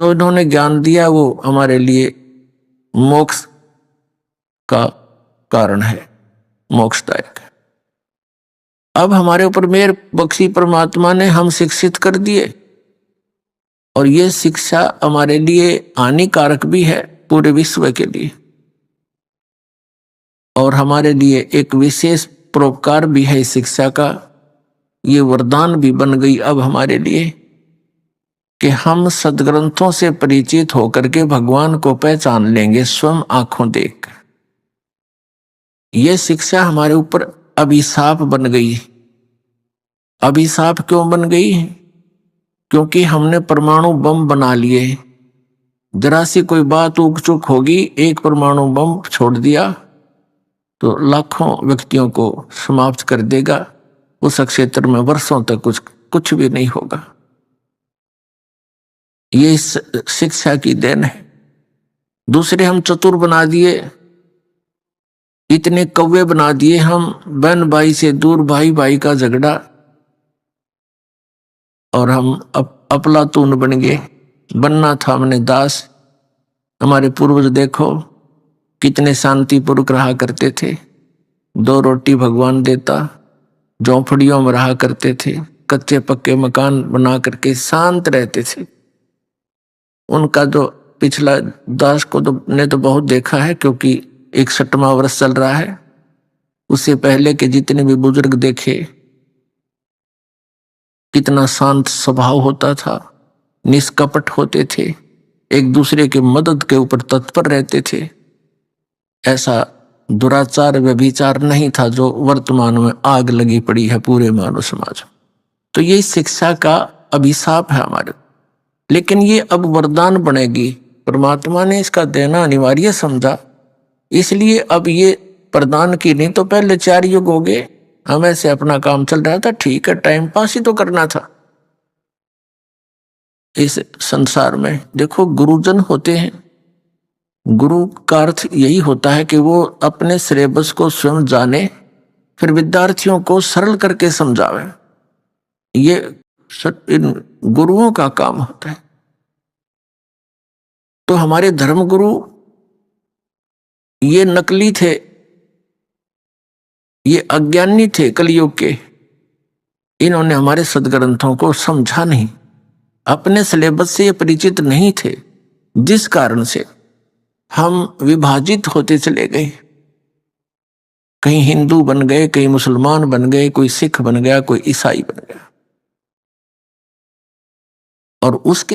जो इन्होंने ज्ञान दिया वो हमारे लिए मोक्ष का कारण है, मोक्षदायक है। अब हमारे ऊपर मेहर बख्शी परमात्मा ने, हम शिक्षित कर दिए और ये शिक्षा हमारे लिए हानिकारक भी है पूरे विश्व के लिए, और हमारे लिए एक विशेष परोपकार भी है इस शिक्षा का। ये वरदान भी बन गई अब हमारे लिए कि हम सदग्रंथों से परिचित होकर के भगवान को पहचान लेंगे स्वयं आंखों देख। ये शिक्षा हमारे ऊपर अभिशाप बन गई। अभिशाप क्यों बन गई? क्योंकि हमने परमाणु बम बना लिए। जरा सी कोई बात ऊक चूक होगी, एक परमाणु बम छोड़ दिया तो लाखों व्यक्तियों को समाप्त कर देगा। उस क्षेत्र में वर्षों तक कुछ भी नहीं होगा। ये इस शिक्षा की देन है। दूसरे हम चतुर बना दिए, इतने कौवे बना दिए हम, बहन भाई से दूर, भाई भाई का झगड़ा, और हम अफलातून बन गए। बनना था हमने दास। हमारे पूर्वज देखो कितने शांतिपूर्वक रहा करते थे। 2 रोटी भगवान देता, झोंपड़ियों में रहा करते थे, कच्चे पक्के मकान बना करके शांत रहते थे। उनका जो पिछला दास को ने तो बहुत देखा है, क्योंकि 61वां वर्ष चल रहा है। उससे पहले के जितने भी बुजुर्ग देखे, कितना शांत स्वभाव होता था, निष्कपट होते थे, एक दूसरे के मदद के ऊपर तत्पर रहते थे। ऐसा दुराचार व्यभिचार नहीं था जो वर्तमान में आग लगी पड़ी है पूरे मानव समाज। तो ये शिक्षा का अभिशाप है हमारे, लेकिन ये अब वरदान बनेगी। परमात्मा ने इसका देना अनिवार्य समझा, इसलिए अब ये प्रदान की। नहीं तो पहले 4 युग हो गए, हम ऐसे अपना काम चल रहा था, ठीक है, टाइम पास ही तो करना था। इस संसार में देखो गुरुजन होते हैं, गुरु का अर्थ यही होता है कि वो अपने सिलेबस को स्वयं जाने, फिर विद्यार्थियों को सरल करके समझावे। ये इन गुरुओं का काम होता है। तो हमारे धर्म गुरु ये नकली थे, ये अज्ञानी थे कलयुग के। इन्होंने हमारे सदग्रंथों को समझा नहीं, अपने सिलेबस से ये परिचित नहीं थे, जिस कारण से हम विभाजित होते चले गए। कहीं हिंदू बन गए, कहीं मुसलमान बन गए, कोई सिख बन गया, कोई ईसाई बन गया। और उसके